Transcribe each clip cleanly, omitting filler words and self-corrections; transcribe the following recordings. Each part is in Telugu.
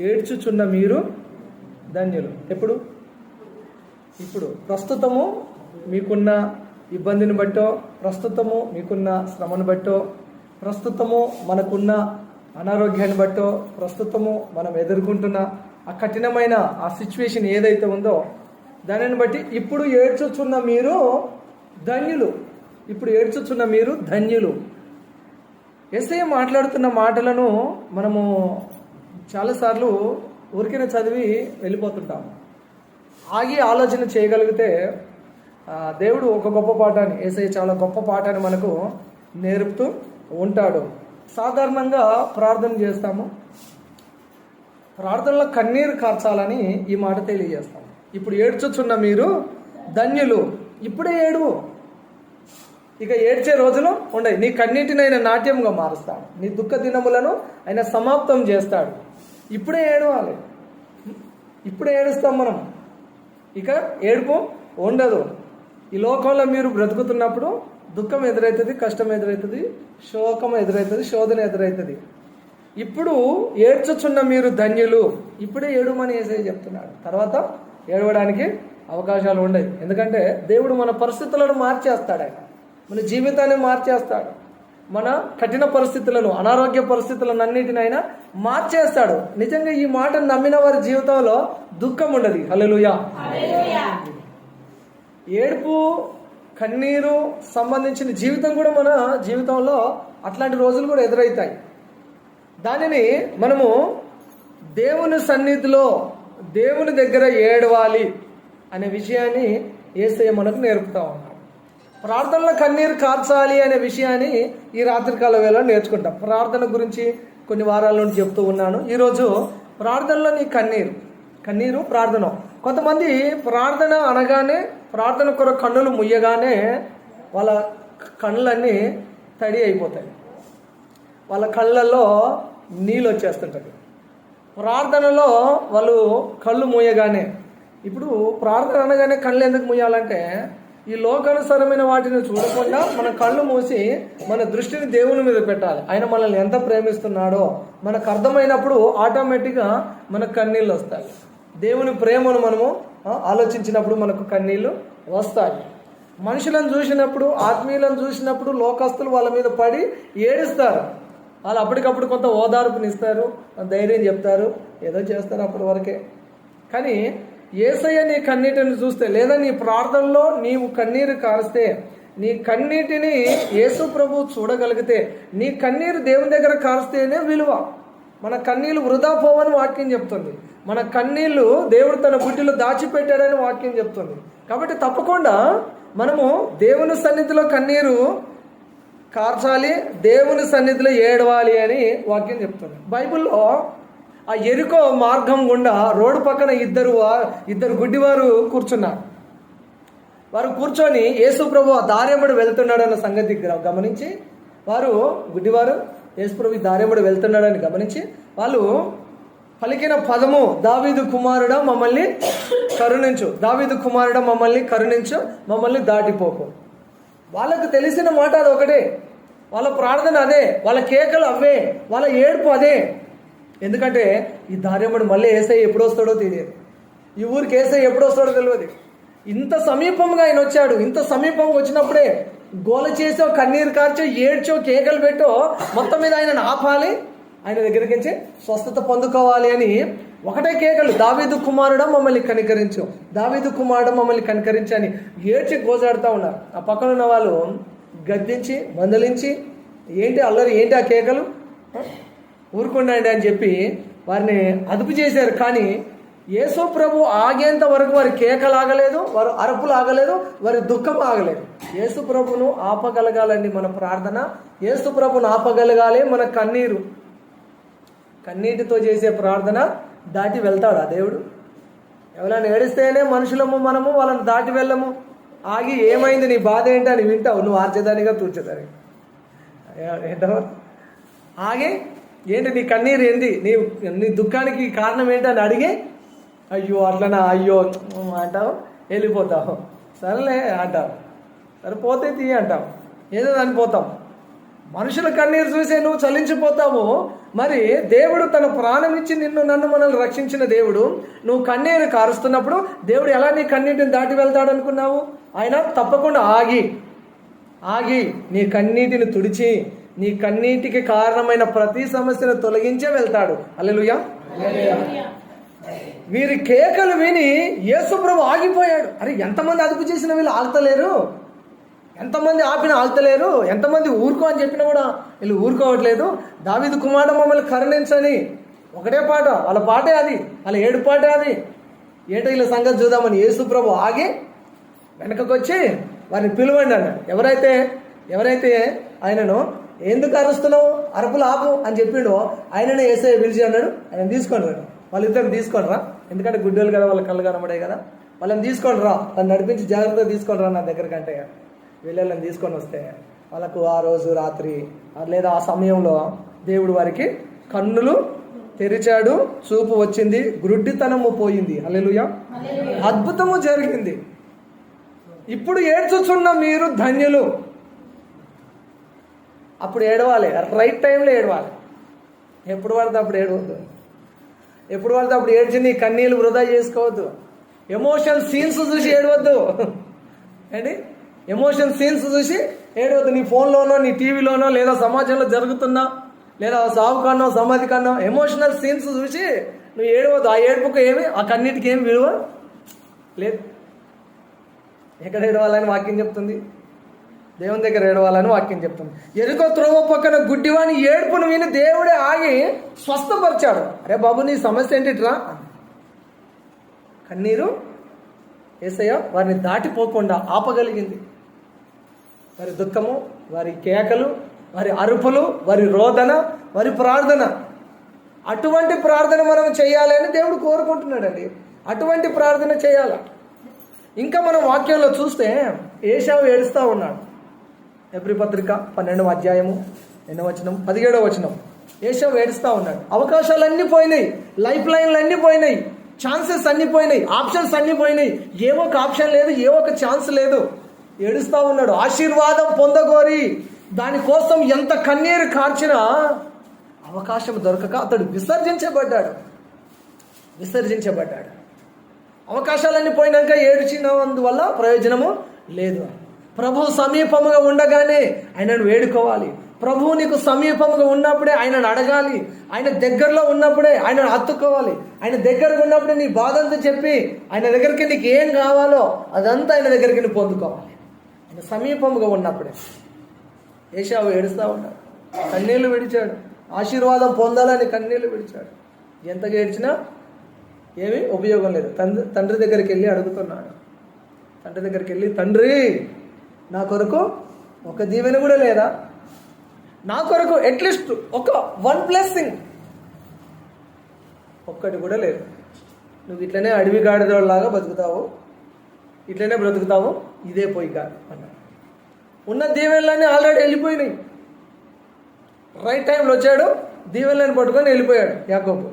ఏడ్చుచున్న మీరు ధన్యులు. ఎప్పుడు? ఇప్పుడు ప్రస్తుతము మీకున్న ఇబ్బందిని బట్టో, ప్రస్తుతము మీకున్న శ్రమను బట్టో, ప్రస్తుతము మనకున్న అనారోగ్యాన్ని బట్టో, ప్రస్తుతము మనం ఎదుర్కొంటున్న ఆ కఠినమైన ఆ సిచ్యువేషన్ ఏదైతే ఉందో దానిని బట్టి ఇప్పుడు ఏడ్చుచున్న మీరు ధన్యులు. ఇప్పుడు ఏడ్చుచున్న మీరు ధన్యులు. యేసయ్య మాట్లాడుతున్న మాటలను మనము చాలాసార్లు ఊరికనే చదివి వెళ్ళిపోతుంటాము. ఆగి ఆలోచన చేయగలిగితే దేవుడు ఒక గొప్ప పాఠాన్ని, యేసయ్య చాలా గొప్ప పాఠాన్ని మనకు నేర్పుతూ ఉంటాడు. సాధారణంగా ప్రార్థన చేస్తాము, ప్రార్థనలో కన్నీరు కార్చాలని ఈ మాట తెలియజేస్తాము. ఇప్పుడు ఏడ్చుచున్న మీరు ధన్యులు. ఇప్పుడే ఏడు, ఇక ఏడ్చే రోజులు ఉండయి. నీ కన్నీటిని ఆయన నాట్యంగా మారుస్తాడు, నీ దుఃఖ దినములను ఆయన సమాప్తం చేస్తాడు. ఇప్పుడే ఏడవాలి, ఇప్పుడే ఏడుస్తాం మనం. ఇక ఏడుపు ఉండదు. ఈ లోకంలో మీరు బ్రతుకుతున్నప్పుడు దుఃఖం ఎదురవుతుంది, కష్టం ఎదురవుతుంది, శోకం ఎదురవుతుంది, శోధన ఎదురవుతుంది. ఇప్పుడు ఏడ్చుచున్న మీరు ధన్యులు. ఇప్పుడే ఏడుమని యేసయ్య చెప్తున్నాడు. తర్వాత ఏడవడానికి అవకాశాలు ఉండవు. ఎందుకంటే దేవుడు మన పరిస్థితులను మార్చేస్తాడు. ఆయన మన జీవితాన్ని మార్చేస్తాడు. మన కఠిన పరిస్థితులను, అనారోగ్య పరిస్థితులను అన్నిటిని ఆయన మార్చేస్తాడు. నిజంగా ఈ మాటను నమ్మిన వారి జీవితంలో దుఃఖం ఉండదు. హల్లెలూయా. ఏడుపు, కన్నీరు సంబంధించిన జీవితం కూడా మన జీవితంలో అట్లాంటి రోజులు కూడా ఎదురవుతాయి. దానిని మనము దేవుని సన్నిధిలో, దేవుని దగ్గర ఏడవాలి అనే విషయాన్ని యేసయ్య మనకు నేర్పుతా ఉన్నాడు. ప్రార్థనలో కన్నీరు కార్చాలి అనే విషయాన్ని ఈ రాత్రికాల వేళ నేర్చుకుంటాం. ప్రార్థన గురించి కొన్ని వారాల నుండి చెప్తూ ఉన్నాను. ఈరోజు ప్రార్థనలో నీ కన్నీరు ప్రార్థన. కొంతమంది ప్రార్థన అనగానే, ప్రార్థన కొరకు కన్నులు ముయ్యగానే వాళ్ళ కళ్ళన్నీ తడి అయిపోతాయి, వాళ్ళ కళ్ళల్లో నీళ్ళు వచ్చేస్తుంటుంది. ప్రార్థనలో వాళ్ళు కళ్ళు మూయగానే, ఇప్పుడు ప్రార్థన అనగానే కళ్ళు ఎందుకు మూయాలంటే ఈ లోకానుసరమైన వాటిని చూడకుండా మన కళ్ళు మూసి మన దృష్టిని దేవుని మీద పెట్టాలి. ఆయన మనల్ని ఎంత ప్రేమిస్తున్నాడో మనకు అర్థమైనప్పుడు ఆటోమేటిక్గా మనకు కన్నీళ్ళు వస్తాయి. దేవుని ప్రేమను మనము ఆలోచించినప్పుడు మనకు కన్నీళ్ళు వస్తాయి. మనుషులను చూసినప్పుడు, ఆత్మీయులను చూసినప్పుడు లోకస్తులు వాళ్ళ మీద పడి ఏడుస్తారు. వాళ్ళు అప్పటికప్పుడు కొంత ఓదార్పునిస్తారు, ధైర్యం చెప్తారు, ఏదో చేస్తారు అప్పటి వరకే. కానీ యేసయ్య నీ కన్నీటిని చూస్తే, లేదా నీ ప్రార్థనలో నీవు కన్నీరు కారిస్తే, నీ కన్నీటిని యేసు ప్రభు చూడగలిగితే, నీ కన్నీరు దేవుని దగ్గర కారిస్తేనే విలువ. మన కన్నీళ్ళు వృధా పోవని వాక్యం చెప్తుంది. మన కన్నీళ్ళు దేవుడు తన బుడ్డిలో దాచిపెట్టాడని వాక్యం చెప్తుంది. కాబట్టి తప్పకుండా మనము దేవుని సన్నిధిలో కన్నీరు కార్చాలి, దేవుని సన్నిధిలో ఏడవాలి అని వాక్యం చెప్తుంది. బైబిల్లో ఆ ఎరికో మార్గం గుండా రోడ్డు పక్కన ఇద్దరు గుడ్డివారు కూర్చున్నారు. వారు కూర్చొని యేసు ప్రభు ఆ దారెంబడి వెళ్తున్నాడు అన్న సంగతి గమనించి, వారు గుడ్డివారు యేసు ప్రభు దారెంబడి వెళ్తున్నాడని గమనించి వాళ్ళు పలికిన పదము, దావీదు కుమారుడా మమ్మల్ని కరుణించు, దావీదు కుమారుడా మమ్మల్ని కరుణించు, మమ్మల్ని దాటిపోకు. వాళ్ళకు తెలిసిన మాట అది ఒకటే, వాళ్ళ ప్రార్థన అదే, వాళ్ళ కేకలు అవే, వాళ్ళ ఏడుపు అదే. ఎందుకంటే ఈ దారెంబడి మళ్ళీ యేసయ్య ఎప్పుడు వస్తాడో తెలియదు, ఈ ఊరికి యేసయ్య ఎప్పుడు వస్తాడో తెలియదు. ఇంత సమీపంగా ఆయన వచ్చాడు. ఇంత సమీపంగా వచ్చినప్పుడే గోల చేసో, కన్నీరు కార్చో, ఏడ్చో, కేకలు పెట్టో మొత్తం మీద ఆయనను ఆపాలి, ఆయన దగ్గరికి వచ్చి స్వస్థత పొందుకోవాలి అని ఒకటే కేకలు, దావీదు కుమారుడా మమ్మల్ని కనికరించు, దావీదు కుమారుడా మమ్మల్ని కనికరించు అని ఏడ్చి గోజాడుతూ ఉన్నారు. ఆ పక్కన ఉన్న వాళ్ళు గద్దించి మందలించి, ఏంటి అల్లరి, ఏంటి ఆ కేకలు, ఊరుకుండండి అని చెప్పి వారిని అదుపు చేశారు. కానీ యేసు ప్రభు ఆగేంత వరకు వారి కేకలు ఆగలేదు, వారు అరుపులు ఆగలేదు, వారి దుఃఖం ఆగలేదు. యేసు ప్రభును ఆపగలగాలండి మన ప్రార్థన, యేసు ప్రభును ఆపగలగాలి మన కన్నీరు. కన్నీటితో చేసే ప్రార్థన దాటి వెళ్తాడు ఆ దేవుడు. ఎవరైనా ఏడిస్తేనే మనుషులము మనము వాళ్ళని దాటి వెళ్ళము. ఆగి ఏమైంది, నీ బాధ ఏంటి అని వింటావు, నువ్వు ఆర్చేదానిగా తూర్చేదాని. ఏంటో ఆగి ఏంటి నీ కన్నీరు ఏంటి, నీ దుఃఖానికి కారణం ఏంటి అని అడిగి, అయ్యో అట్లనా, అయ్యో అంటావు, వెళ్ళిపోతావు. సరేలే అంటావు, సరిపోతే తీ అంటావు, ఏదో అనిపోతాం. మనుషుల కన్నీరు చూసే నువ్వు చలించిపోతావు, మరి దేవుడు తన ప్రాణం ఇచ్చి నన్ను మనల్ని రక్షించిన దేవుడు, నువ్వు కన్నీరు కారుస్తున్నప్పుడు దేవుడు ఎలా నీ కన్నీటిని దాటి వెళ్తాడు అనుకున్నావు? ఆయన తప్పకుండా ఆగి నీ కన్నీటిని తుడిచి నీ కన్నీటికి కారణమైన ప్రతి సమస్యను తొలగించే వెళ్తాడు. హల్లెలూయా. వీరి కేకలు విని యేసుప్రభు ఆగిపోయాడు. అరే, ఎంతమంది అదుపు చేసిన వీళ్ళు ఆగుతలేరు, ఎంతమంది ఆపినా ఆగుతలేరు, ఎంతమంది ఊరుకో అని చెప్పినా కూడా వీళ్ళు ఊరుకోవట్లేదు. దావీదు కుమారుడు మమ్మల్ని కరుణించని ఒకటే పాట, వాళ్ళ పాటే అది, వాళ్ళ ఏడు పాటే అది. ఏటో వీళ్ళ సంగతి చూద్దామని యేసుప్రభు ఆగి వెనకకు వచ్చి వారిని పిలువండి అన్నాడు. ఎవరైతే ఆయనను ఎందుకు అరుస్తున్నావు, అరుపులు ఆపు అని చెప్పిండో ఆయననే యేసయ్య పిలిచి అన్నాడు, ఆయన తీసుకోండి రా, వాళ్ళిద్దరు తీసుకోండి రా, ఎందుకంటే గుడ్డోళ్ళు కదా, వాళ్ళ కళ్ళు కనబడే కదా, వాళ్ళని తీసుకోండి రా, తను నడిపించి జాగ్రత్తగా తీసుకోండి రా నా దగ్గరికి అంటే వీళ్ళని తీసుకొని వస్తే వాళ్ళకు ఆ రోజు రాత్రి లేదా ఆ సమయంలో దేవుడు వారికి కన్నులు తెరిచాడు, చూపు వచ్చింది, గ్రుడ్డితనము పోయింది. హల్లెలూయా. అద్భుతము జరిగింది. ఇప్పుడు ఏడ్చుచున్న మీరు ధన్యులు. అప్పుడు ఏడవాలి, రైట్ టైంలో ఏడవాలి. ఎప్పుడు పడితే అప్పుడు ఏడవద్దు, ఎప్పుడు పడితే అప్పుడు ఏడ్చి నీ కన్నీళ్ళు వృధా చేసుకోవద్దు. ఎమోషనల్ సీన్స్ చూసి ఏడవద్దు అండి, ఎమోషన్ సీన్స్ చూసి ఏడవద్దు. నీ ఫోన్లోనో నీ టీవీలోనో లేదా సమాజంలో జరుగుతున్నా లేదా సాగు కన్నో సమాధి కన్నో ఎమోషనల్ సీన్స్ చూసి నువ్వు ఏడవద్దు. ఆ ఏడుపుకు ఆ కన్నీటికి ఏమి విలువ లేదు. ఎక్కడ ఏడవాలని వాక్యం చెప్తుంది? దేవుని దగ్గర ఏడవాలని వాక్యం చెప్తుంది. ఎరుకో త్రోవ పక్కన గుడ్డివాని ఏడుపును విని దేవుడే ఆగి స్వస్థపరిచాడు. అరే బాబు, నీ సమస్య ఏంటిట్రా? కన్నీరు యేసయ్య వారిని దాటిపోకుండా ఆపగలిగింది. వారి దుఃఖము, వారి కేకలు, వారి అరుపులు, వారి రోదన, వారి ప్రార్థన, అటువంటి ప్రార్థన మనం చేయాలి అని దేవుడు కోరుకుంటున్నాడండి. అటువంటి ప్రార్థన చేయాలి. ఇంకా మనం వాక్యంలో చూస్తే ఏశావు ఏడుస్తూ ఉన్నాడు. ఎబ్రీ పత్రిక 12వ అధ్యాయము 8వ వచనం 17వ వచనం. ఏశావు ఏడుస్తూ ఉన్నాడు. అవకాశాలన్నీ పోయినాయి, లైఫ్ లైన్లు అన్నీ పోయినాయి, ఛాన్సెస్ అన్నీ పోయినాయి, ఆప్షన్స్ అన్నీ పోయినాయి, ఏ ఒక ఆప్షన్ లేదు, ఏ ఒక ఛాన్స్ లేదు. ఏడుస్తూ ఉన్నాడు. ఆశీర్వాదం పొందగోరి దానికోసం ఎంత కన్నీరు కార్చినా అవకాశం దొరకక అతడు విసర్జించబడ్డాడు. అవకాశాలన్నీ పోయినాక ఏడ్చినందువల్ల ప్రయోజనము లేదు. ప్రభు సమీపముగా ఉండగానే ఆయనను వేడుకోవాలి. ప్రభువు నీకు సమీపముగా ఉన్నప్పుడే ఆయనను అడగాలి. ఆయన దగ్గరలో ఉన్నప్పుడే ఆయనను హత్తుకోవాలి. ఆయన దగ్గరగా ఉన్నప్పుడే నీ బాధంతా చెప్పి ఆయన దగ్గరికి నీకు ఏం కావాలో అదంతా ఆయన దగ్గరికి నువ్వు పొందుకోవాలి. ఆయన సమీపముగా ఉన్నప్పుడే. ఏశావు ఏడుస్తూ ఉన్నాడు, కన్నీళ్లు విడిచాడు. ఆశీర్వాదం పొందాలని కన్నీళ్లు విడిచాడు. ఎంతగా ఏడ్చినా ఏమీ ఉపయోగం లేదు. తండ్రి దగ్గరికి వెళ్ళి అడుగుతున్నాడు. తండ్రి దగ్గరికి వెళ్ళి, తండ్రి నా కొరకు ఒక దీవెన కూడా లేదా? నా కొరకు అట్లీస్ట్ ఒక వన్ బ్లెస్సింగ్ ఒక్కటి కూడా లేదు. నువ్వు ఇట్లనే అడవి గాడిదలాగా బతుకుతావు, ఇట్లనే బ్రతుకుతావు, ఇదే పోయి కాదు అన్నాడు. ఉన్న దీవెనలన్నీ ఆల్రెడీ వెళ్ళిపోయినాయి. రైట్ టైంలో వచ్చాడు, దీవెనలను పట్టుకొని వెళ్ళిపోయాడు యాకోబు.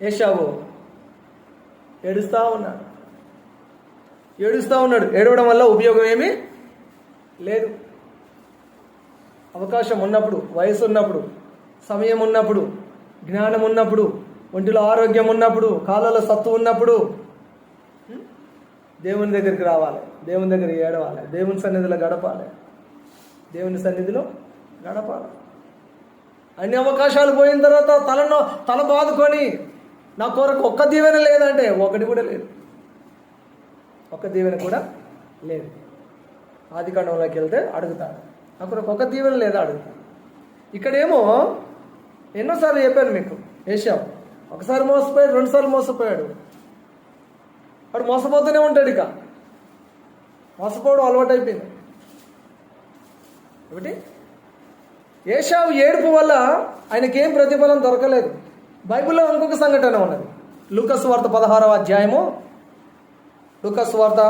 ఏశావు ఏడుస్తూ ఉన్నాడు. ఏడవడం వల్ల ఉపయోగం ఏమీ లేదు. అవకాశం ఉన్నప్పుడు, వయసు ఉన్నప్పుడు, సమయం ఉన్నప్పుడు, జ్ఞానం ఉన్నప్పుడు, ఒంటిలో ఆరోగ్యం ఉన్నప్పుడు, కాళ్ళలో సత్తు ఉన్నప్పుడు దేవుని దగ్గరికి రావాలి, దేవుని దగ్గరికి ఏడవాలి, దేవుని సన్నిధిలో గడపాలి. అన్ని అవకాశాలు పోయిన తర్వాత తల బాదుకొని నా కొరకు ఒక్క దీవెన లేదంటే ఒకటి కూడా లేదు. ఒక్క దీవెన కూడా లేదు. ఆదికాండంలోకి వెళ్తే అడుగుతాడు, నా కొరకు ఒక దీవెన లేదా అడుగుతాడు. ఇక్కడేమో ఎన్నోసార్లు చెప్పాను మీకు, ఏశావు ఒకసారి మోసపోయాడు, 2 సార్లు మోసపోయాడు. వాడు మోసపోతూనే ఉంటాడు. ఇక మోసపోవడం అలవాటు అయిపోయింది. ఒకటి ఏశావు ఏడుపు వల్ల ఆయనకేం ప్రతిఫలం దొరకలేదు. బైబిల్లో ఇంకొక సంఘటన ఉన్నది. లూకాసు వార్త 16వ అధ్యాయము, లూకాసు వార్త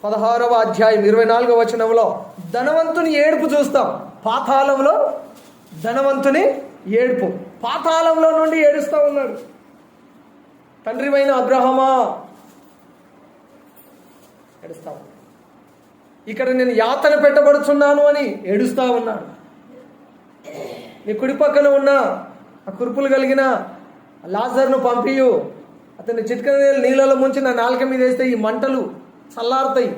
16వ అధ్యాయం 24వ వచనంలో ధనవంతుని ఏడుపు చూస్తాం. పాతాళంలో ధనవంతుని ఏడుపు, పాతాళంలో నుండి ఏడుస్తూ ఉన్నాడు. తండ్రివైన అబ్రహామా ఏడుస్తా ఉన్నాడు. ఇక్కడ నేను యాతన పెట్టబడుచున్నాను అని ఏడుస్తా ఉన్నాడు. నీ కుడి పక్కన ఉన్న ఆ కురుపులు కలిగిన లాజర్ను పంపియు, అతన్ని చిటికెన నీళ్ళలో ముంచి నా నాలుక మీద వేస్తే ఈ మంటలు చల్లారుతాయి.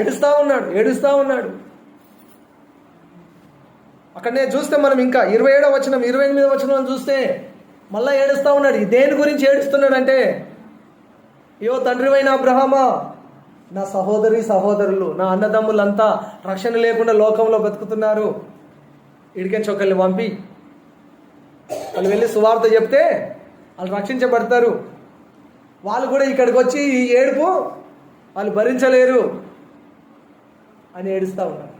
ఏడుస్తా ఉన్నాడు. అక్కడనే చూస్తే మనం ఇంకా 27వ వచనం 28వ వచనం చూస్తే మళ్ళా ఏడుస్తా ఉన్నాడు. దేని గురించి ఏడుస్తున్నాడు అంటే, అయ్యో తండ్రివైన అబ్రహామా, నా సహోదరులు నా అన్నదమ్ములంతా రక్షణ లేకుండా లోకంలో బతుకుతున్నారు, ఇడికెంచి ఒకరిని పంపి వాళ్ళు వెళ్ళి సువార్త చెప్తే వాళ్ళు రక్షించబడతారు. వాళ్ళు కూడా ఇక్కడికి వచ్చి ఈ ఏడుపు వాళ్ళు భరించలేరు అని ఏడుస్తూ ఉన్నారు.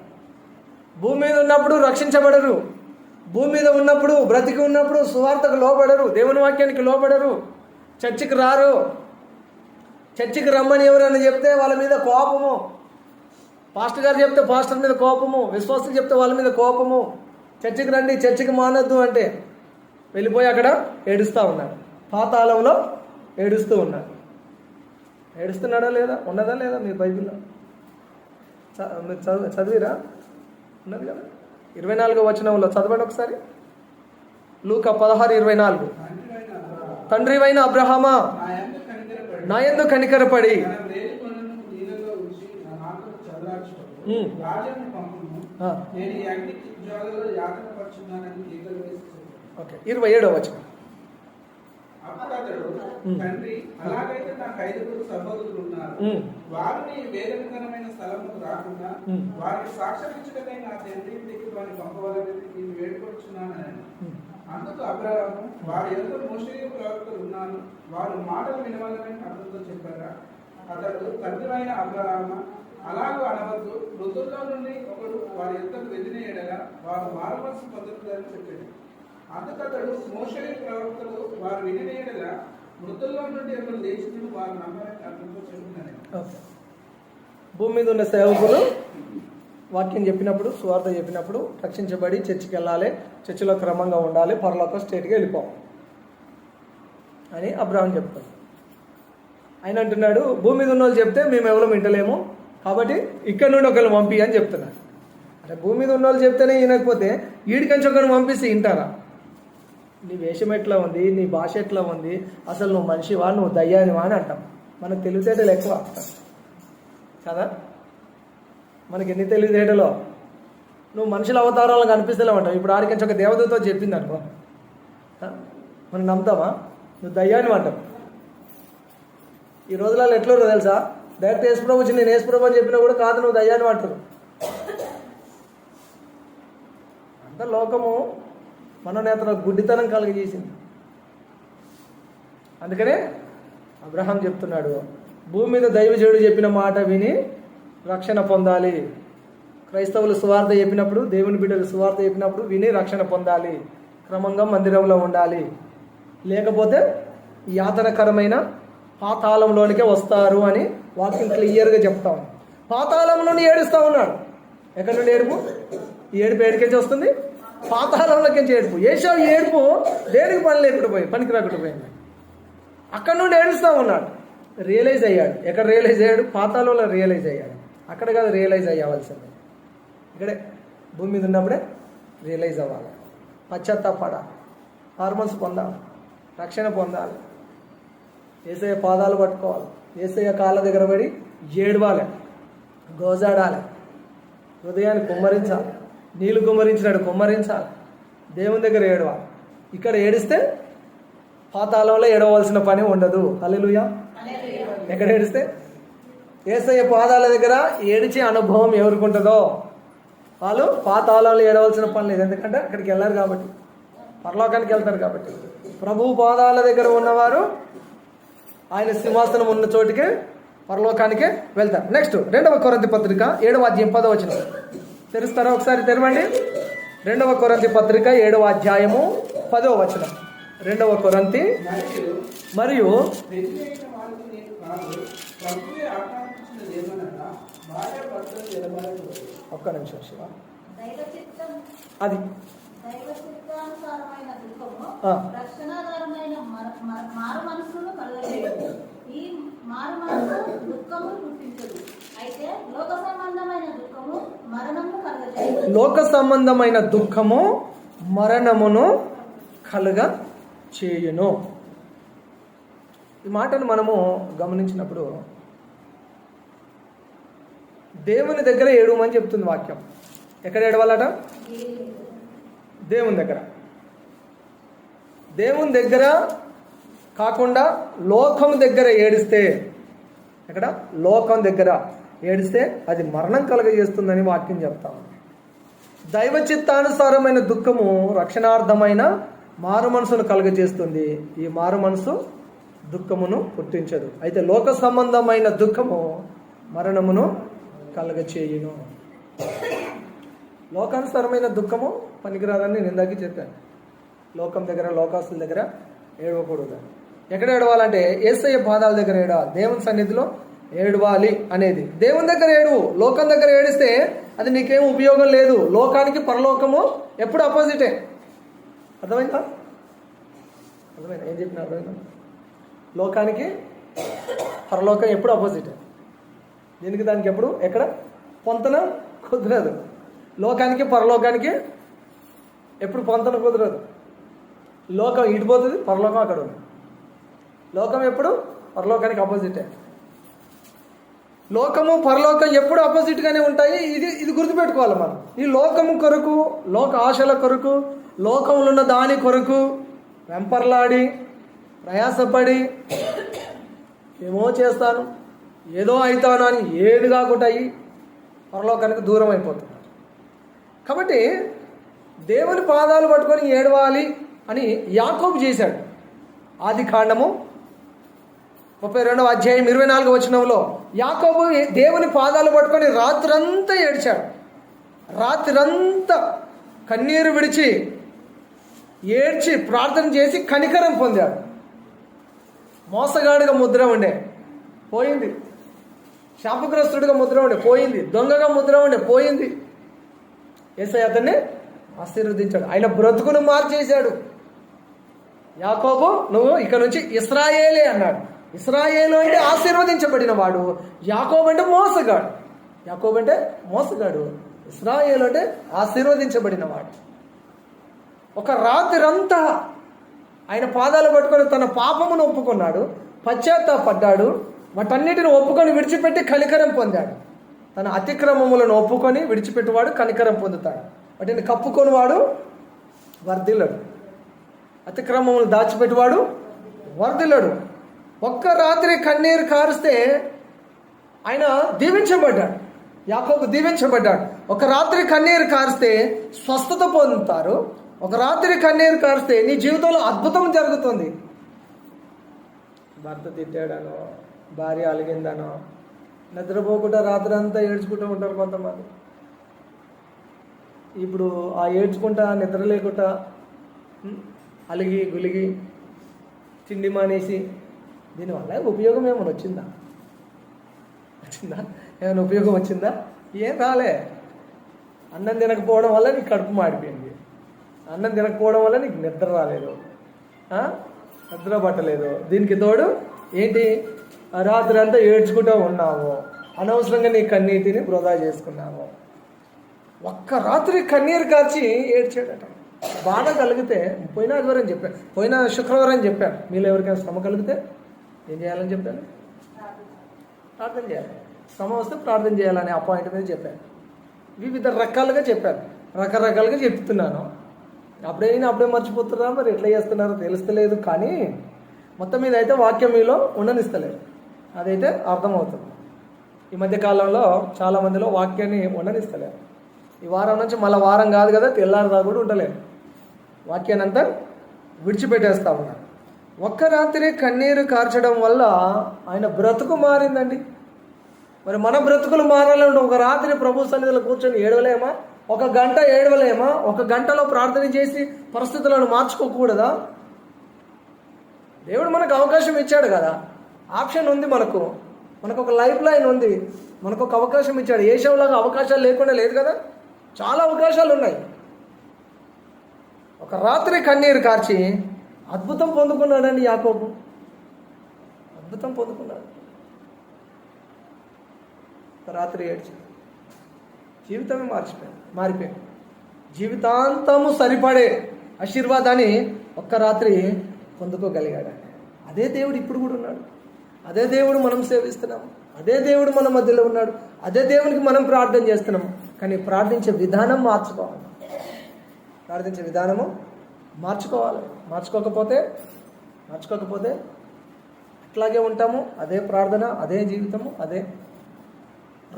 భూమి మీద ఉన్నప్పుడు రక్షించబడరు, భూమి మీద ఉన్నప్పుడు బ్రతికి ఉన్నప్పుడు సువార్తకు లోబడరు, దేవుని వాక్యానికి లోబడరు, చర్చికి రారు. చర్చికి రమ్మని ఎవరైనా చెప్తే వాళ్ళ మీద కోపము, పాస్టర్ గారు చెప్తే పాస్టర్ మీద కోపము, విశ్వాసులు చెప్తే వాళ్ళ మీద కోపము. చర్చికి రండి, చర్చికి మానొద్దు అంటే వెళ్ళిపోయి అక్కడ ఏడుస్తూ ఉన్నారు, పాతాళంలో ఏడుస్తూ ఉన్నారు. ఏడుస్తున్నాడా లేదా, ఉన్నదా లేదా మీ బైబిల్లో? మీరు చదివిరా? ఉన్నది కదా. 24వ వచనంలో చదవండి ఒకసారి. లూకా 16:24. తండ్రివైన అబ్రహామా, నా యందు కనికరపడి ఓకే 27వ వచనం. తండ్రి, అలాగైతే నాకు 5 సహోదరులు ఉన్నారు, వారిని వేదనకరమైన స్థలముకు రాకుండా వారికి సాక్షాత్కరించుటకై నా తండ్రి ఇంటికి వారిని పంపవాలని నేను వేడుకొచ్చున్నాను. అందుకు అబ్రహాము, వారి యొక్క మోషే ప్రవక్తలు ఉన్నారు, వారు మాటలు వినవాలని అతనితో చెప్పారా? అతడు, తండ్రివైన అబ్రహామా, అలాగూ అనవద్దు, మృతుల్లో నుండి ఒకడు వారి యొక్కకు వెళ్ళిన ఎడల వారు మారుమనసు పొందుతారని చెప్పాడు. అందుకతడు, మోషే ప్రవక్తలు వారు వినిన ఎడల మృతుల్లో నుండి ఎవరు లేచినట్టు వారు నమ్మాలని అతనితో చెబుతున్నాను. భూమి మీద ఉన్న సేవకులు వాక్యం చెప్పినప్పుడు, సువార్త చెప్పినప్పుడు రక్షించబడి చర్చికి వెళ్ళాలి, చర్చిలో క్రమంగా ఉండాలి, పరలోక స్టేట్కి వెళ్ళిపోవాలి అని అబ్రహాం చెప్తాడు. ఆయన అంటున్నాడు, భూమి మీద ఉన్న వాళ్ళు చెప్తే మేము ఎవరో వింటలేము, కాబట్టి ఇక్కడ నుండి ఒకరిని పంపి అని చెప్తున్నాడు. అంటే భూమి మీద ఉన్న వాళ్ళు చెప్తేనే వినకపోతే వీడికంచి ఒకరిని పంపిస్తే వింటారా? నీ వేషం ఎట్లా ఉంది, నీ భాష ఎట్లా ఉంది, అసలు నువ్వు మనిషివా, నువ్వు దయ్యానివా అని అంటాం. మనకు తెలివితేటలు ఎక్కువ కదా. మనకి ఎన్ని తెలివితేటలో నువ్వు మనుషుల అవతారాలను కనిపిస్తలేవు అంటావు. ఇప్పుడు ఆడికించి ఒక దేవతతో చెప్పింది అనుకో, మనం నమ్ముతామా? నువ్వు దయ్యానివి అంటావు. ఈ రోజులలో ఎట్లుందో తెలుసా, డైరెక్ట్ యేసుప్రభు వచ్చి నేను యేసుప్రభు అని చెప్పినా కూడా కాదు నువ్వు దయ్యానివి అంటారు. అంత లోకము మనోనేతలకు గుడ్డితనం కలిగజేసింది. అందుకనే అబ్రహాం చెప్తున్నాడు, భూమి మీద దైవజనుడు చెప్పిన మాట విని రక్షణ పొందాలి. క్రైస్తవులు సువార్త చెప్పినప్పుడు, దేవుని బిడ్డలు సువార్త చెప్పినప్పుడు విని రక్షణ పొందాలి, క్రమంగా మందిరంలో ఉండాలి. లేకపోతే యాతనకరమైన పాతాళంలోనికే వస్తారు అని వాక్యం క్లియర్గా చెప్తాం. పాతాళం నుండి ఏడుస్తూ ఉన్నాడు. ఎక్కడి నుండి ఏడుపు? ఈ ఏడుపు ఏడికెంచి వస్తుంది? పాతాళంలోకి ఏడుపు. ఏషావు ఏడుపు దేనికి పనికి రాకుండా పోయింది. అక్కడ నుండి ఏడుస్తూ ఉన్నాడు. రియలైజ్ అయ్యాడు. ఎక్కడ రియలైజ్ అయ్యాడు? పాతాళంలో రియలైజ్ అయ్యాడు. అక్కడ కాదు రియలైజ్ అయ్యవలసింది, ఇక్కడే భూమి మీద ఉన్నప్పుడే రియలైజ్ అవ్వాలి. పశ్చాత్తాపడాలి, హార్మోన్స్ పొందాలి, రక్షణ పొందాలి, యేసయ్య పాదాలు పట్టుకోవాలి, యేసయ్య కాళ్ళ దగ్గర పడి ఏడవాలి, గోజాడాలి, హృదయాన్ని కుమ్మరించాలి, నీళ్లు కుమ్మరించినాడు కుమ్మరించాలి, దేవుని దగ్గర ఏడవాలి. ఇక్కడ ఏడిస్తే పాతాళంలో ఏడవలసిన పని ఉండదు. హల్లెలూయా. ఎక్కడ ఏడిస్తే? యేసయ్య పాదాల దగ్గర ఏడిచే అనుభవం ఎవరికి ఉంటుందో వాళ్ళు పాతాళంలో ఏడవలసిన పని లేదు. ఎందుకంటే అక్కడికి వెళ్ళారు కాబట్టి, పరలోకానికి వెళ్తారు కాబట్టి. ప్రభువు పాదాల దగ్గర ఉన్నవారు ఆయన సింహాసనం ఉన్న చోటికి పరలోకానికే వెళ్తారు. నెక్స్ట్ 2వ కొరింథీ పత్రిక 7వ అధ్యాయం 10వ వచనం తెరుస్తారా? ఒకసారి తెరవండి. 2వ కొరింథీ పత్రిక 7వ అధ్యాయము 10వ వచనం. 2వ కొరింథీ మరియు ఒక్క నిమిషం శివ, అది అయితే లోక సంబంధమైన దుఃఖము మరణము కలుగజేయును. లోక సంబంధమైన దుఃఖము మరణమును కలుగ చేయును. ఈ మాటను మనము గమనించినప్పుడు దేవుని దగ్గర ఏడవమని చెప్తుంది వాక్యం. ఎక్కడ ఏడవాలట? దేవుని దగ్గర. దేవుని దగ్గర కాకుండా లోకం దగ్గర ఏడిస్తే, ఎక్కడ? లోకం దగ్గర ఏడిస్తే అది మరణం కలుగజేస్తుందని వాక్యం చెప్తాం. దైవ చిత్తానుసారమైన దుఃఖము రక్షణార్థమైన మారు మనసును కలుగజేస్తుంది. ఈ మారు మనసు దుఃఖమును పుట్టించదు. అయితే లోక సంబంధమైన దుఃఖము మరణమును కలుగచేయును. లోకానుసారమైన దుఃఖము పనికిరాదని నేను ఇందాక చెప్పాను. లోకం దగ్గర, లోకాస్తుల దగ్గర ఏడవకూడదు. ఎక్కడ ఏడవాలంటే యేసయ్య పాదాల దగ్గర ఏడవాలి. దేవుని సన్నిధిలో ఏడవాలి అనేది. దేవుని దగ్గర ఏడువు. లోకం దగ్గర ఏడిస్తే అది నీకేం ఉపయోగం లేదు. లోకానికి పరలోకము ఎప్పుడు అపోజిటే. అర్థమైందా? అర్థమైందా? ఏం చెప్పిన అర్థమైందా? లోకానికి పరలోకం ఎప్పుడు అపోజిటే. దీనికి దానికి ఎప్పుడు ఎక్కడ పొంతన కుదరదు. లోకానికి పరలోకానికి ఎప్పుడు పొంతన కుదరదు. లోకం ఇడిపోతుంది, పరలోకం అక్కడ ఉంది. లోకం ఎప్పుడు పరలోకానికి ఆపోజిటే. లోకము పరలోకం ఎప్పుడు ఆపోజిట్గానే ఉంటాయి. ఇది గుర్తుపెట్టుకోవాలి మనం. ఈ లోకము కొరకు, లోక ఆశల కొరకు, లోకంలో ఉన్న దాని కొరకు వెంపర్లాడి ప్రయాసపడి ఏమో చేస్తాను, ఏదో అవుతాను అని ఏది కాకుండా అయ్యి పరలోకానికి దూరం అయిపోతున్నారు. కాబట్టి దేవుని పాదాలు పట్టుకొని ఏడవాలి అని యాకోబు చేశాడు. ఆది కాండము 32వ అధ్యాయం 24వ వచనంలో యాకోబు దేవుని పాదాలు పట్టుకొని రాత్రంతా ఏడ్చాడు. రాత్రంతా కన్నీరు విడిచి ఏడ్చి ప్రార్థన చేసి కనికరం పొందాడు. మోసగాడిగా ముద్ర ఉండే పోయింది, శాపగ్రస్తుడిగా ముద్ర ఉండే పోయింది, దొంగగా ముద్ర ఉండే పోయింది. యేసయ్య అతన్ని ఆశీర్వదించాడు. ఆయన బ్రతుకును మార్చేశాడు. యాకోబు నువ్వు ఇక నుంచి ఇశ్రాయేలే అన్నాడు. ఇశ్రాయేలు అంటే ఆశీర్వదించబడిన వాడు. యాకోబు అంటే మోసగాడు. యాకోబు అంటే మోసగాడు. ఇశ్రాయేలు అంటే ఆశీర్వదించబడిన వాడు. ఒక రాత్రంతా ఆయన పాదాలు పట్టుకొని తన పాపమును ఒప్పుకున్నాడు, పశ్చాత్తాపడ్డాడు, వాటన్నిటిని ఒప్పుకొని విడిచిపెట్టి కనికరం పొందాడు. తన అతిక్రమములను ఒప్పుకొని విడిచిపెట్టువాడు కనికరం పొందుతాడు. వాటిని కప్పుకొని వాడు వర్ధిల్లడు. అతిక్రమములు దాచిపెట్టువాడు వర్ధిల్లడు. ఒక్క రాత్రి కన్నీరు కారుస్తే ఆయన దీవించబడ్డాడు. యాకోబు దీవించబడ్డాడు. ఒక రాత్రి కన్నీరు కారిస్తే స్వస్థత పొందుతారు. ఒక రాత్రి కన్నీరు కారిస్తే నీ జీవితంలో అద్భుతం జరుగుతుంది. భర్త తిట్టాడనో, భార్య అలిగిందనో, నిద్రపోకుండా రాత్రి అంతా ఏడ్చుకుంటూ ఉంటారు కొంతమంది. ఇప్పుడు ఆ ఏడ్చుకుంటా నిద్ర లేకుండా అలిగి గులిగి తిండి మానేసి దీనివల్ల ఉపయోగం ఏమైనా వచ్చిందా? ఏమైనా ఉపయోగం వచ్చిందా? ఏం రాలే. అన్నం తినకపోవడం వల్ల నీకు కడుపు మాడిపోయింది. అన్నం తినకపోవడం వల్ల నీకు నిద్ర రాలేదు, నిద్ర పట్టలేదు. దీనికి తోడు ఏంటి? రాత్రి అంతా ఏడ్చుకుంటూ ఉన్నాము, అనవసరంగా నీ కన్నీటిని వృధా చేసుకున్నాము. ఒక్క రాత్రి కన్నీరు కార్చి ఏడ్చాడట. బాధ కలిగితే పోయిన ఆదివారం చెప్పాను, పోయిన శుక్రవారం చెప్పాను, మీలో ఎవరికైనా శ్రమ కలిగితే ఏం చేయాలని చెప్పాను? ప్రార్థన చేయాలి. శ్రమ వస్తే ప్రార్థన చేయాలని అపాయింట్ మీద చెప్పాను. వివిధ రకాలుగా చెప్పాను, రకరకాలుగా చెప్తున్నాను. అప్పుడే మర్చిపోతున్నారా? మరి ఎట్లా చేస్తున్నారో తెలుస్తలేదు. కానీ మొత్తం మీద అయితే వాక్యం మీలో ఉండనిస్తలేదు, అదైతే అర్థమవుతుంది. ఈ మధ్యకాలంలో చాలామందిలో వాక్యాన్ని ఉండనిస్తలేదు. ఈ వారం నుంచి మళ్ళీ వారం కాదు కదా, తెల్లారిదా కూడా ఉండలేదు. వాక్యాన్ని అంతా విడిచిపెట్టేస్తా ఉన్నారు. ఒక్క రాత్రి కన్నీరు కార్చడం వల్ల ఆయన బ్రతుకు మారిందండి. మరి మన బ్రతుకులు మారాలంటే ఒక రాత్రి ప్రభు సన్నిధిలో కూర్చొని ఏడవలేమా? ఒక గంట ఏడవలేమా? ఒక గంటలో ప్రార్థన చేసి పరిస్థితులను మార్చుకోకూడదా? దేవుడు మనకు అవకాశం ఇచ్చాడు కదా, ఆప్షన్ ఉంది. మనకు ఒక లైఫ్ లైన్ ఉంది, మనకు ఒక అవకాశం ఇచ్చాడు. ఏషవులాగా అవకాశాలు లేకుండా లేదు కదా, చాలా అవకాశాలు ఉన్నాయి. ఒక రాత్రి కన్నీరు కార్చి అద్భుతం పొందుకున్నాడండి యాకోబు. అద్భుతం పొందుకున్నాడు. రాత్రి ఏడ్చి జీవితమే మారిపోయింది. జీవితాంతము సరిపడే ఆశీర్వాదాన్ని ఒక్క రాత్రి పొందుకోగలిగాడు. అదే దేవుడు ఇప్పుడు కూడా ఉన్నాడు. అదే దేవుడు మనం సేవిస్తున్నాము. అదే దేవుడు మన మధ్యలో ఉన్నాడు. అదే దేవునికి మనం ప్రార్థన చేస్తున్నాము. కానీ ప్రార్థించే విధానం మార్చుకోవాలి. మార్చుకోకపోతే అట్లాగే ఉంటాము. అదే ప్రార్థన, అదే జీవితము, అదే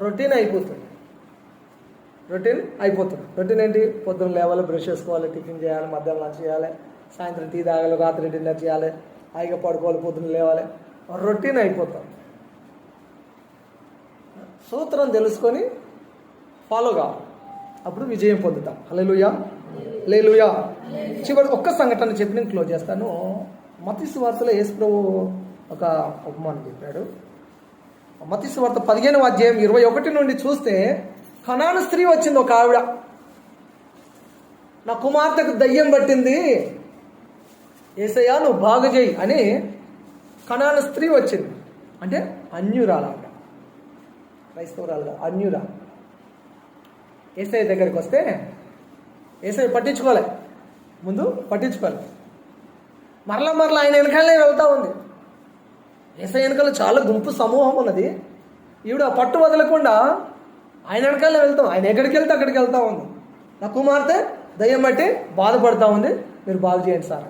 రొటీన్ అయిపోతుంది. రొటీన్ ఏంటి? పొద్దున్న లేవాలి, బ్రష్ చేసుకోవాలి, టిఫిన్ చేయాలి, మధ్యాహ్నం లంచ్ చేయాలి, సాయంత్రం టీ తాగాలి, రాత్రి డిన్నర్ చేయాలి, హాయిగా పడుకోవాలి, పొద్దున్న లేవాలి. రొటీన్ అయిపోతాం. సూత్రం తెలుసుకొని ఫాలో కావాలి. అప్పుడు విజయం పొందుతాం. హల్లెలూయా. చివరి ఒక్క సంఘటన చెప్పి నేను క్లోజ్ చేస్తాను. మత్తయి సువార్తలో యేసు ప్రభు ఒక ఉపమానం చెప్పాడు. మత్తయి సువార్త 15వ అధ్యాయం 21 నుండి చూస్తే, కనాను స్త్రీ వచ్చింది. ఒక ఆవిడ, నా కుమార్తెకు దయ్యం పట్టింది, యేసయ్యా నువ్వు బాగు చేయి అని కనాను స్త్రీ వచ్చింది. అంటే అన్యురాలు, క్రైస్తవురాలుగా అన్యురాలు. యేసయ్య దగ్గరికి వస్తే యేసయ్య పట్టించుకోలే. మరలా ఆయన వెనకాలనే వెళ్తా ఉంది. యేసయ్య వెనకాల చాలా గుంపు సమూహం ఉన్నది. ఈవిడ పట్టు వదలకుండా ఆయన వెనకాలనే వెళ్తాం. ఆయన ఎక్కడికి వెళ్తే అక్కడికి వెళ్తా ఉంది. నా కుమార్తె దయ్యం బట్టి బాధపడతా ఉంది, మీరు బాగు చేయండి సార్.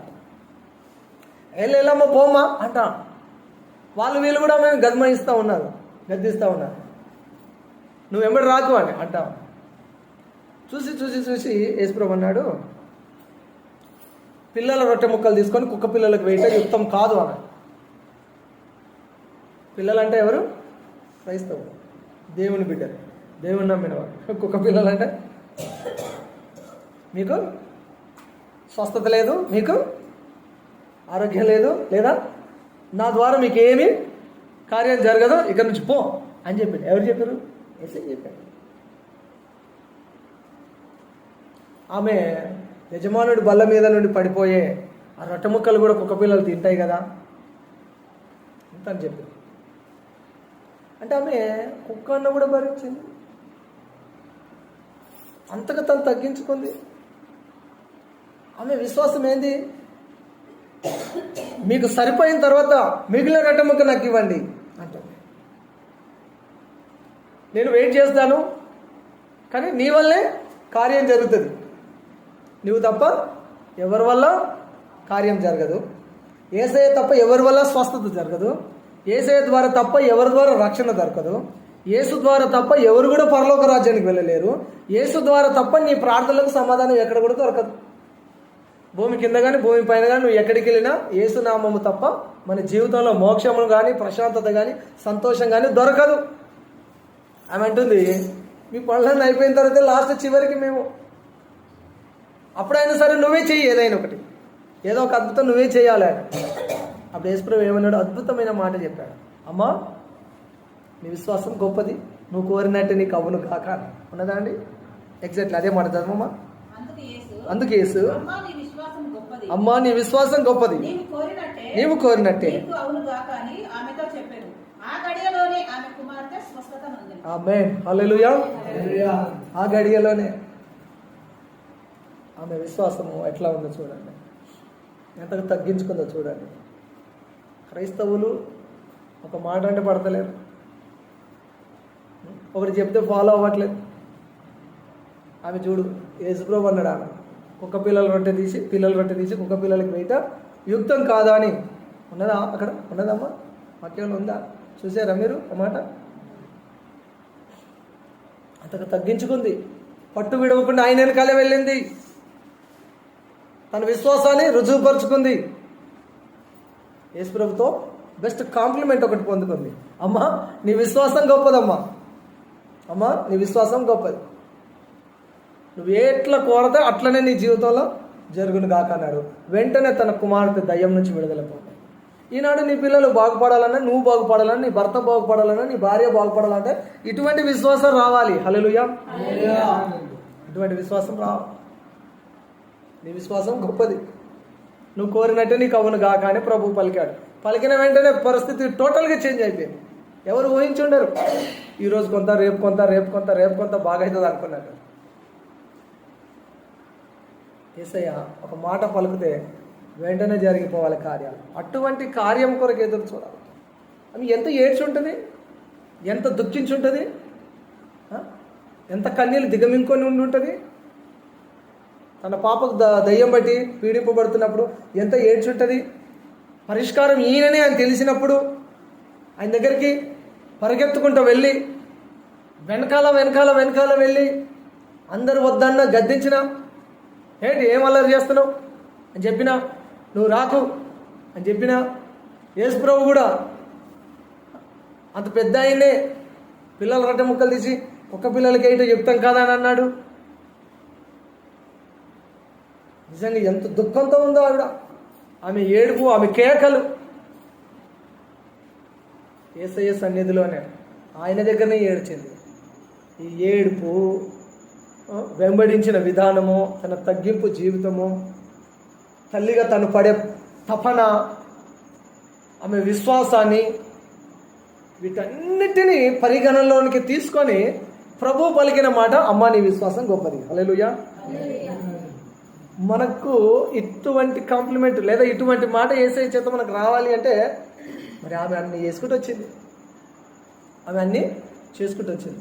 వెళ్ళమ్మా పోమ్మా అంట. వీళ్ళు కూడా మేము గద్దిస్తూ ఉన్నారు. నువ్వు వెంబడి రాకు అని అంటా. చూసి యేసుప్రభు అన్నాడు, పిల్లల రొట్టె ముక్కలు తీసుకొని కుక్క పిల్లలకు వేయటం యుక్తం కాదు అన్నాడు. పిల్లలంటే ఎవరు? క్రైస్తవులు, దేవుని బిడ్డలు, దేవుని నమ్మినవారు. కుక్క పిల్లలంటే మీకు స్వస్థత లేదు, మీకు ఆరోగ్యం లేదు, లేదా నా ద్వారా మీకు ఏమీ కార్యం జరగదు, ఇక్కడ నుంచి పో అని చెప్పాడు. ఎవరు చెప్పారు? యేసయ్య చెప్పాడు. ఆమె యజమానుడి బల్ల మీద నుండి పడిపోయే ఆ రొట్టె ముక్కలు కూడా కుక్క పిల్లలు తింటాయి కదా అని చెప్పారు. అంటే ఆమె కుక్క అన్న కూడా భరించింది. అంతగా తను తగ్గించుకుంది. ఆమె విశ్వాసం ఏంది? మీకు సరిపోయిన తర్వాత మిగిలిన రొట్టె ముక్క నాకు ఇవ్వండి అంటుంది. నేను వెయిట్ చేస్తాను, కానీ నీ వల్లే కార్యం జరుగుతుంది. నువ్వు తప్ప ఎవరి వల్ల కార్యం జరగదు. యేసయ్య తప్ప ఎవరి వల్ల స్వస్థత జరగదు. యేసయ్య ద్వారా తప్ప ఎవరి ద్వారా రక్షణ దొరకదు. యేసు ద్వారా తప్ప ఎవరు కూడా పరలోక రాజ్యానికి వెళ్ళలేరు. యేసు ద్వారా తప్ప నీ ప్రార్థనలకు సమాధానం ఎక్కడ కూడా దొరకదు. భూమి కింద కానీ భూమి పైన కానీ నువ్వు ఎక్కడికి వెళ్ళినా యేసు నామము తప్ప మన జీవితంలో మోక్షము కానీ ప్రశాంతత కానీ సంతోషం కానీ దొరకదు. ఆమె అంటుంది, మీ పనులన్నీ అయిపోయిన తర్వాత లాస్ట్ చివరికి మేము అప్పుడైనా సరే నువ్వే చెయ్యి, ఏదైనా ఒకటి, ఏదో ఒక అద్భుతం నువ్వే చేయాలి అని. అప్పుడు యేసుప్రభు ఏమన్నాడు? అద్భుతమైన మాట చెప్పాడు. అమ్మా నీ విశ్వాసం గొప్పది, నువ్వు కోరినట్టు నీకు అవును కాక ఉన్నదా అండి? ఎగ్జాక్ట్లీ అదే మాట చదవమ్మా. అందుకే యేసు, అమ్మా నీ విశ్వాసం గొప్పది, నీవు కోరినట్టే. ఆమేన్, హల్లెలూయా. ఆ గడియలోనే ఆమె విశ్వాసము ఎట్లా ఉందో చూడండి, ఎంతగా తగ్గించుకుందో చూడండి. క్రైస్తవులు ఒక మాట అంటే పడతలేరు, ఒకటి చెప్తే ఫాలో అవ్వట్లేదు. ఆమె చూడు, యేసుప్రభు అన్నాడు, ఆమె కుక్క పిల్లల రొట్టె తీసి కుక్క పిల్లలకి వేయట యుక్తం కాదా అని ఉన్నదా? అక్కడ ఉన్నదమ్మా, వాక్యంలో ఉందా? చూసారా మీరు ఆ మాట? అంతగా తగ్గించుకుంది, పట్టు విడవకుండా ఆయన వెనకాలే వెళ్ళింది, తన విశ్వాసాన్ని రుజువుపరుచుకుంది. యేసుప్రభుతో బెస్ట్ కాంప్లిమెంట్ ఒకటి పొందుకుంది. అమ్మా నీ విశ్వాసం గొప్పదమ్మా, అమ్మా నీ విశ్వాసం గొప్పది, నువ్వు ఎట్లా కోరతా అట్లనే నీ జీవితంలో జరుగును గాక అన్నాడు. వెంటనే తన కుమార్తె దయ్యం నుంచి విడుదలైపోతాయి. ఈనాడు నీ పిల్లలు బాగుపడాలన్నా, నువ్వు బాగుపడాలన్నా, నీ భర్త బాగుపడాలన్నా, నీ భార్య బాగుపడాలంటే ఇటువంటి విశ్వాసం రావాలి. హల్లెలూయా. ఇటువంటి విశ్వాసం రావాలి. నీ విశ్వాసం గొప్పది, నువ్వు కోరినట్టే నీకు అవును గాక అని ప్రభువు పలికాడు. పలికిన వెంటనే పరిస్థితి టోటల్గా చేంజ్ అయిపోయింది. ఎవరు ఊహించుండరు. ఈరోజు కొంత, రేపు కొంత, రేపు కొంత, రేపు కొంత బాగా అవుతుంది అనుకున్నాను. యేసయ్య ఒక మాట పలికితే వెంటనే జరిగిపోవాలి కార్యాలు. అటువంటి కార్యం కొరకు ఎదురు చూడాలి. ఆమె ఎంత ఏడ్చుంటుంది, ఎంత దుఃఖించుంటుంది, ఎంత కన్నీళ్ళు దిగమింకొని ఉండి ఉంటుంది. తన పాపకు దయ్యం బట్టి పీడింపబడుతున్నప్పుడు ఎంత ఏడ్చుంటుంది. పరిష్కారం ఈయననే అని తెలిసినప్పుడు ఆయన దగ్గరికి పరిగెత్తుకుంటూ వెళ్ళి వెనకాల వెనకాల వెనకాల వెళ్ళి అందరు వద్దన్న గద్దించిన, ఏంటి ఏం అల్లరి చేస్తున్నావు అని చెప్పినా, నువ్వు రాకు అని చెప్పినా, యేసు ప్రభు కూడా అంత పెద్ద ఆయనే పిల్లల రొట్టె ముక్కలు తీసి ఒక్క పిల్లలకి ఏంటో చెప్తాం కదా అని అన్నాడు. నిజంగా ఎంత దుఃఖంతో ఉందో ఆవిడ, ఆమె ఏడుపు, ఆమె కేకలు. యేసయ్య సన్నిధిలోనే ఆయన దగ్గరనే ఏడ్చింది. ఈ ఏడుపు, వెంబడించిన విధానము, తన తగ్గింపు జీవితము, తల్లిగా తను పడే తపన, ఆమె విశ్వాసాన్ని, వీటన్నిటినీ పరిగణనలోనికి తీసుకొని ప్రభు పలికిన మాట, అమ్మా నీ విశ్వాసం గొప్పది. హల్లెలూయా. మనకు ఇటువంటి కాంప్లిమెంట్ లేదా ఇటువంటి మాట యేసయ్య చేత మనకు రావాలి అంటే మరి ఆమె అన్ని చేసుకుంటూ వచ్చింది. ఆమె అన్నీ చేసుకుంటూ వచ్చింది.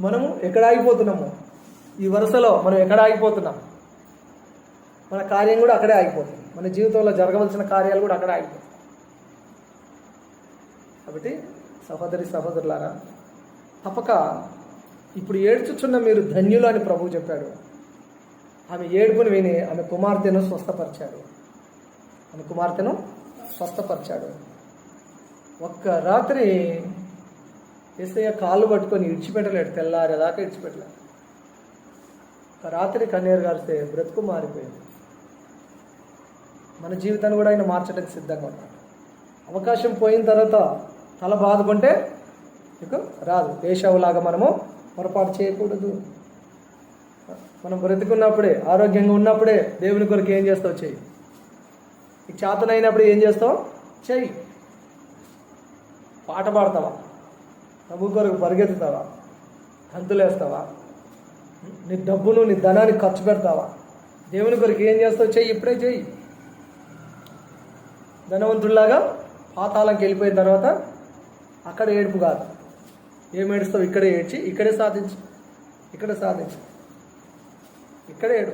మనము ఎక్కడ ఆగిపోతున్నాము? ఈ వరుసలో మనం ఎక్కడ ఆగిపోతున్నాం? మన కార్యం కూడా అక్కడే ఆగిపోతుంది. మన జీవితంలో జరగవలసిన కార్యాలు కూడా అక్కడే ఆగిపోతాయి. కాబట్టి సహోదరి సహోదరులారా, తప్పక ఇప్పుడు ఏడ్చుచున్న మీరు ధన్యులు అని ప్రభువు చెప్పాడు. ఆమె ఏడుపును విని ఆమె కుమార్తెను స్వస్థపరిచాడు. ఆమె కుమార్తెను స్వస్థపరిచాడు. ఒక్క రాత్రి యేసయ్య కాళ్ళు పట్టుకొని ఇడిచిపెట్టలేడు, తెల్లారేదాకా ఇడిచిపెట్టలేడు. ఒక రాత్రి కన్నీరు గారిస్తే బ్రతుకు మారిపోయింది. మన జీవితాన్ని కూడా ఆయన మార్చడానికి సిద్ధంగా ఉన్నాడు. అవకాశం పోయిన తర్వాత తల బాదుకుంటే ఇక రాదు. ఏశావులాగా మనము పొరపాటు చేయకూడదు. మనం బ్రతికున్నప్పుడే, ఆరోగ్యంగా ఉన్నప్పుడే దేవుని కొరకు ఏం చేస్తావు చెయ్యి. నీకు చేతనైనప్పుడు ఏం చేస్తావు చెయ్యి. పాట పాడతావా? ప్రభు కొరకు పరిగెత్తుతావా? గంతులేస్తావా? నీ డబ్బును, నీ ధనాన్ని ఖర్చు పెడతావా? దేవుని కొరకు ఏం చేస్తావు చెయ్యి. ఇప్పుడే చెయ్యి. ధనవంతుడిలాగా పాతాళంకి వెళ్ళిపోయిన తర్వాత అక్కడ ఏడుపు కాదు. ఏం ఏడుస్తావు? ఇక్కడే ఏడ్చి ఇక్కడే సాధించు. ఇక్కడే సాధించు. ఇక్కడే ఏడు.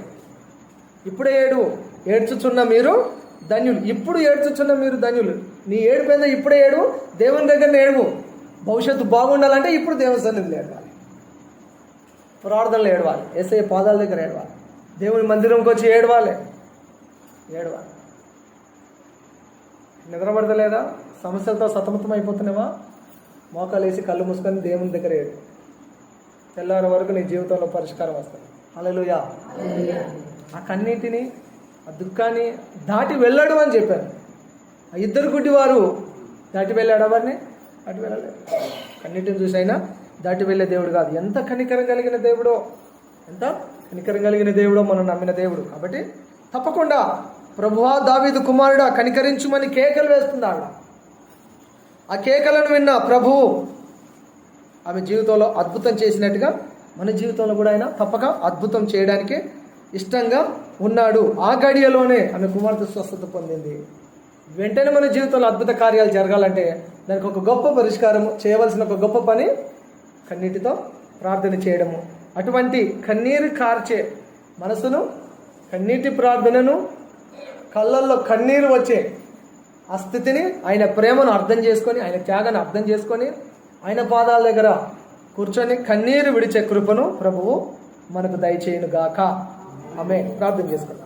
ఇప్పుడే ఏడు. ఏడ్చుచున్న మీరు ధన్యులు. ఇప్పుడు ఏడ్చుచున్న మీరు ధన్యులు. నీ ఏడుపు ఏందో ఇప్పుడే ఏడు. దేవుని దగ్గర ఏడువు. భవిష్యత్తు బాగుండాలంటే ఇప్పుడు దేవుని సన్నిధిలో ఏడవాలి. ప్రార్థనలు ఏడవాలి. యేసయ్య పాదాల దగ్గర ఏడవాలి. దేవుని మందిరంకి వచ్చి ఏడవాలి. నిద్రపడతలేదా? సమస్యలతో సతమతం అయిపోతున్నావా? మోకాలు వేసి కళ్ళు మూసుకొని దేవుని దగ్గర ఏడు. తెల్లారి వరకు నీ జీవితంలో పరిష్కారం వస్తుంది. హల్లెలూయా. ఆ కన్నీటిని, ఆ దుఃఖాన్ని దాటి వెళ్ళడు అని చెప్పాను. ఆ ఇద్దరు గుడ్డివారు దాటి వెళ్ళాడు. ఎవరిని దాటి వెళ్ళలేదు. కన్నీటిని చూసైనా దాటి వెళ్ళే దేవుడు కాదు. ఎంత కనికరం కలిగిన దేవుడో, ఎంత కనికరం కలిగిన దేవుడో మనం నమ్మిన దేవుడు. కాబట్టి తప్పకుండా ప్రభువా దావీదు కుమారుడా కనికరించుమని కేకలు వేస్తుంది ఆవిడ. ఆ కేకలను విన్న ప్రభువు ఆమె జీవితంలో అద్భుతం చేసినట్టుగా మన జీవితంలో కూడా ఆయన తప్పక అద్భుతం చేయడానికి ఇష్టంగా ఉన్నాడు. ఆ గడియలోనే ఆమె కుమార్తె స్వస్థత పొందింది. వెంటనే మన జీవితంలో అద్భుత కార్యాలు జరగాలంటే దానికి ఒక గొప్ప పరిష్కారము, చేయవలసిన ఒక గొప్ప పని కన్నీటితో ప్రార్థన చేయడము. అటువంటి కన్నీరు కార్చే మనసును, కన్నీటి ప్రార్థనను, కళ్ళల్లో కన్నీరు వచ్చే ఆ స్థితిని, ఆయన ప్రేమను అర్థం చేసుకొని, ఆయన త్యాగాన్ని అర్థం చేసుకొని, ఆయన పాదాల దగ్గర కూర్చొని కన్నీరు విడిచే కృపను ప్రభువు మనకు దయచేయును గాక. ఆమేన్. ప్రార్థన చేసుకుందాం.